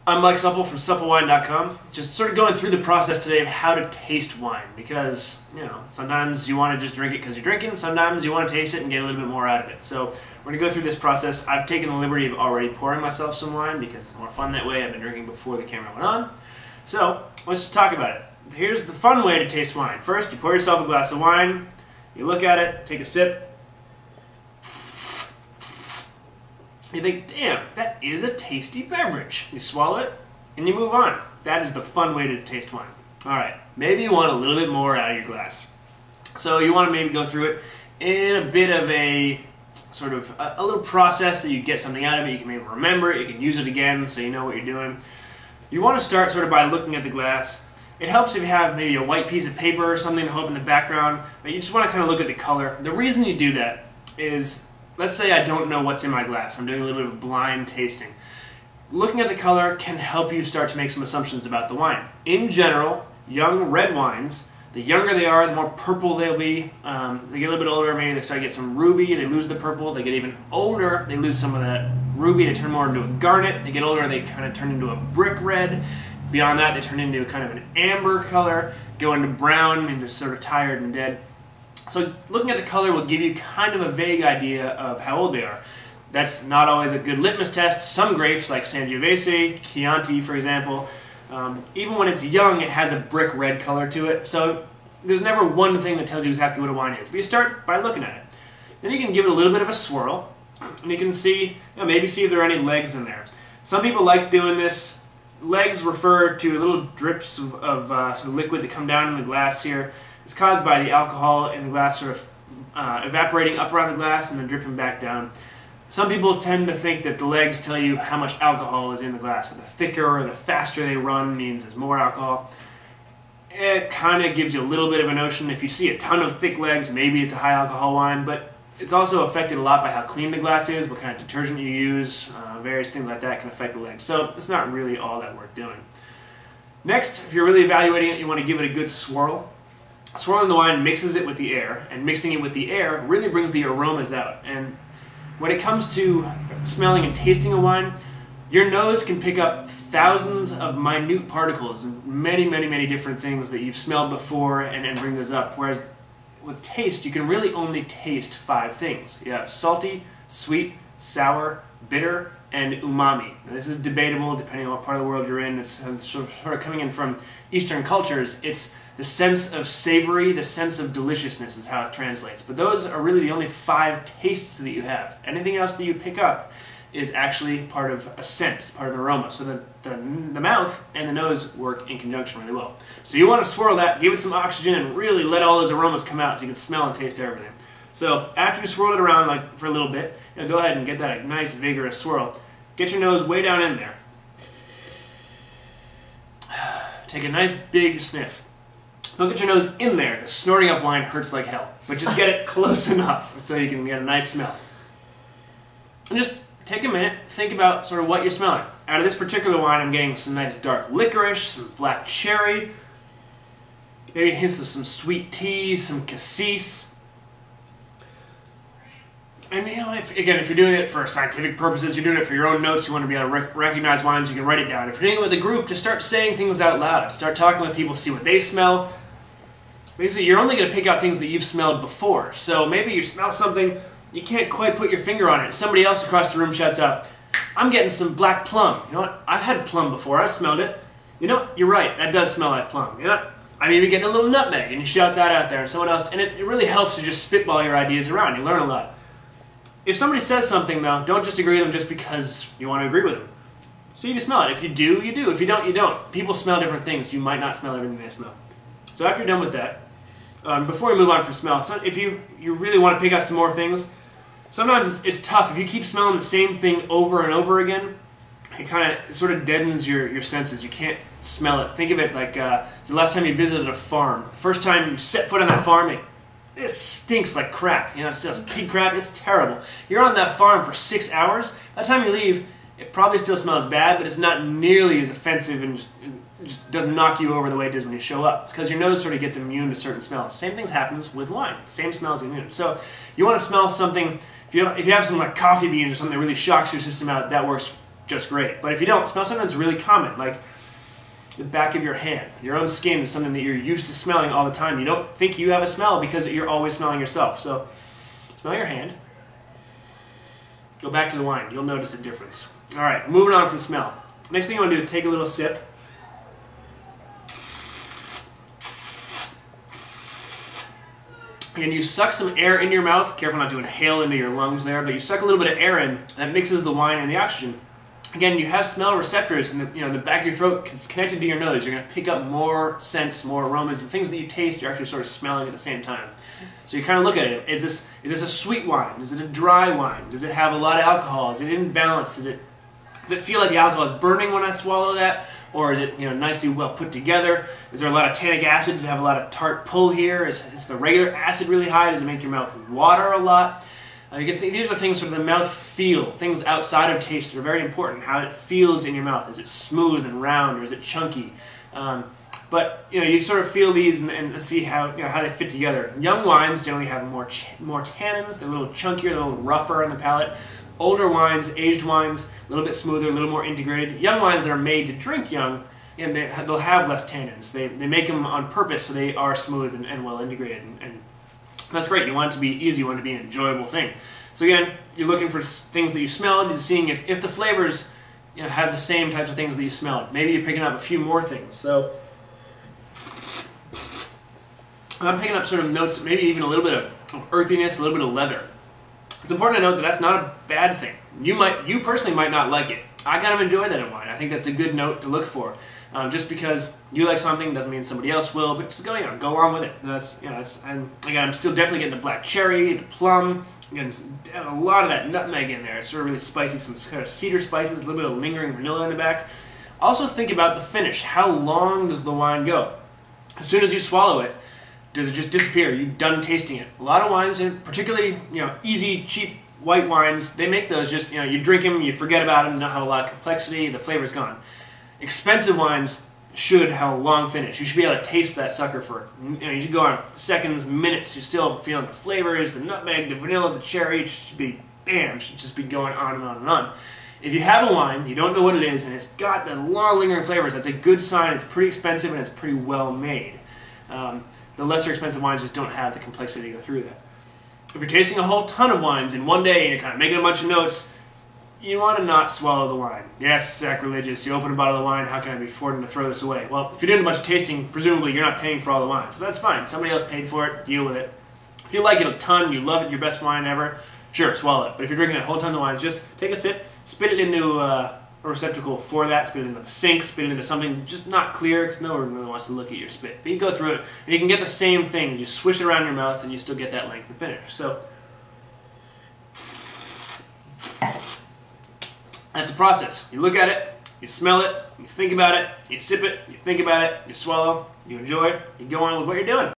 I'm Mike Supple from SuppleWine.com. Just sort of going through the process today of how to taste wine because, you know, sometimes you want to just drink it because you're drinking, sometimes you want to taste it and get a little bit more out of it. So we're going to go through this process. I've taken the liberty of already pouring myself some wine because it's more fun that way. I've been drinking before the camera went on. So let's just talk about it. Here's the fun way to taste wine. First, you pour yourself a glass of wine, you look at it, take a sip. You think, damn, that is a tasty beverage. You swallow it, and you move on. That is the fun way to taste wine. Alright, maybe you want a little bit more out of your glass. So you want to maybe go through it in a bit of a sort of a little process that you get something out of it. You can maybe remember it, you can use it again so you know what you're doing. You want to start sort of by looking at the glass. It helps if you have maybe a white piece of paper or something to hold in the background, but you just want to kind of look at the color. The reason you do that is, let's say I don't know what's in my glass. I'm doing a little bit of blind tasting. Looking at the color can help you start to make some assumptions about the wine. In general, young red wines, the younger they are, the more purple they'll be. They get a little bit older, maybe they start to get some ruby, they lose the purple. They get even older, they lose some of that ruby, they turn more into a garnet. They get older, they kind of turn into a brick red. Beyond that, they turn into kind of an amber color, go into brown, into sort of tired and dead. So looking at the color will give you kind of a vague idea of how old they are. That's not always a good litmus test. Some grapes, like Sangiovese, Chianti, for example, even when it's young, it has a brick red color to it. So there's never one thing that tells you exactly what a wine is. But you start by looking at it. Then you can give it a little bit of a swirl, and you can see, you know, maybe see if there are any legs in there. Some people like doing this. Legs refer to little drips of sort of liquid that come down in the glass here. It's caused by the alcohol in the glass sort of evaporating up around the glass and then dripping back down. Some people tend to think that the legs tell you how much alcohol is in the glass. The thicker or the faster they run means there's more alcohol. It kind of gives you a little bit of a notion. If you see a ton of thick legs, maybe it's a high alcohol wine, but it's also affected a lot by how clean the glass is, what kind of detergent you use, various things like that can affect the legs. So it's not really all that worth doing. Next, if you're really evaluating it, you want to give it a good swirl. Swirling the wine mixes it with the air, and mixing it with the air really brings the aromas out. And when it comes to smelling and tasting a wine, your nose can pick up thousands of minute particles and many, many, many different things that you've smelled before and bring those up. Whereas with taste, you can really only taste 5 things. You have salty, sweet, sour, bitter, and umami. Now, this is debatable depending on what part of the world you're in. It's sort of coming in from Eastern cultures. It's the sense of savory, the sense of deliciousness is how it translates. But those are really the only 5 tastes that you have. Anything else that you pick up is actually part of a scent, it's part of an aroma. So the mouth and the nose work in conjunction really well. So you want to swirl that, give it some oxygen, and really let all those aromas come out so you can smell and taste everything. So after you swirl it around like for a little bit, you know, go ahead and get that nice vigorous swirl. Get your nose way down in there. Take a nice big sniff. Don't get your nose in there, because snorting up wine hurts like hell. But just get it close enough so you can get a nice smell. And just take a minute, think about sort of what you're smelling. Out of this particular wine, I'm getting some nice dark licorice, some black cherry, maybe hints of some sweet tea, some cassis. And you know, if you're doing it for scientific purposes, you're doing it for your own notes, you want to be able to recognize wines, you can write it down. If you're doing it with a group, just start saying things out loud. Start talking with people, see what they smell. Basically, you're only going to pick out things that you've smelled before. So maybe you smell something, you can't quite put your finger on it. Somebody else across the room shouts out, I'm getting some black plum. You know what? I've had plum before. I smelled it. You know, you're right. That does smell like plum. You know, I'm even getting a little nutmeg, and you shout that out there, and someone else, and it really helps to just spitball your ideas around. You learn a lot. If somebody says something, though, don't just agree with them just because you want to agree with them. See if you smell it. If you do, you do. If you don't, you don't. People smell different things. You might not smell everything they smell. So after you're done with that, before we move on from smell, if you really want to pick out some more things, sometimes it's tough. If you keep smelling the same thing over and over again, it sort of deadens your senses. You can't smell it. Think of it like the last time you visited a farm. The first time you set foot on that farm, it stinks like crap. You know, it's pig crap. It's terrible. You're on that farm for 6 hours. By the time you leave, it probably still smells bad, but it's not nearly as offensive and just doesn't knock you over the way it does when you show up. It's because your nose sort of gets immune to certain smells. Same thing happens with wine. Same smell is immune. So you want to smell something. If you have some like coffee beans or something that really shocks your system out, that works just great. But if you don't, smell something that's really common, like the back of your hand. Your own skin is something that you're used to smelling all the time. You don't think you have a smell because you're always smelling yourself. So smell your hand. Go back to the wine. You'll notice a difference. All right, moving on from smell. Next thing you want to do is take a little sip. And you suck some air in your mouth. Careful not to inhale into your lungs there, but you suck a little bit of air in. That mixes the wine and the oxygen. Again, you have smell receptors in the back of your throat connected to your nose. You're going to pick up more scents, more aromas. The things that you taste, you're actually sort of smelling at the same time. So you kind of look at it. Is this a sweet wine? Is it a dry wine? Does it have a lot of alcohol? Is it in balance? Does it feel like the alcohol is burning when I swallow that? Or is it nicely well put together? Is there a lot of tannic acid? Does it have a lot of tart pull here? Is the regular acid really high? Does it make your mouth water a lot? You can think these are things sort of the mouth feel, things outside of taste that are very important. How it feels in your mouth. Is it smooth and round, or is it chunky? But you sort of feel these and see how how they fit together. Young wines generally have more tannins. They're a little chunkier, they're a little rougher on the palate. Older wines, aged wines, a little bit smoother, a little more integrated. Young wines that are made to drink young, and they'll have less tannins. They make them on purpose so they are smooth and well integrated. And that's great. You want it to be easy. You want it to be an enjoyable thing. So again, you're looking for things that you smelled. You're seeing if the flavors have the same types of things that you smelled. Maybe you're picking up a few more things. So I'm picking up sort of notes, maybe even a little bit of earthiness, a little bit of leather. It's important to note that that's not a bad thing. You personally might not like it. I kind of enjoy that in wine. I think that's a good note to look for. Just because you like something doesn't mean somebody else will, but just go on with it. And again, I'm still definitely getting the black cherry, the plum. Again, a lot of that nutmeg in there. It's sort of really spicy, some kind of cedar spices, a little bit of lingering vanilla in the back. Also think about the finish. How long does the wine go? As soon as you swallow it, does it just disappear? You're done tasting it. A lot of wines, particularly easy, cheap white wines, they make those just you drink them, you forget about them, don't have a lot of complexity, the flavor's gone. Expensive wines should have a long finish. You should be able to taste that sucker for you should go on seconds, minutes. You're still feeling the flavors, the nutmeg, the vanilla, the cherry. It should be bam. It should just be going on and on and on. If you have a wine, you don't know what it is, and it's got the long lingering flavors, that's a good sign. It's pretty expensive and it's pretty well made. The lesser expensive wines just don't have the complexity to go through that. If you're tasting a whole ton of wines in one day and you're kind of making a bunch of notes, you want to not swallow the wine. Yes, sacrilegious. You open a bottle of wine, how can I be affording to throw this away? Well, if you're doing a bunch of tasting, presumably you're not paying for all the wine. So that's fine. Somebody else paid for it, deal with it. If you like it a ton, you love it, your best wine ever, sure, swallow it. But if you're drinking a whole ton of wines, just take a sip, spit it into a receptacle for that, spit it into the sink, spit it into something just not clear, because no one really wants to look at your spit. But you go through it, and you can get the same thing. You swish it around your mouth, and you still get that length and finish. So that's a process. You look at it, you smell it, you think about it, you sip it, you think about it, you swallow, you enjoy, you go on with what you're doing.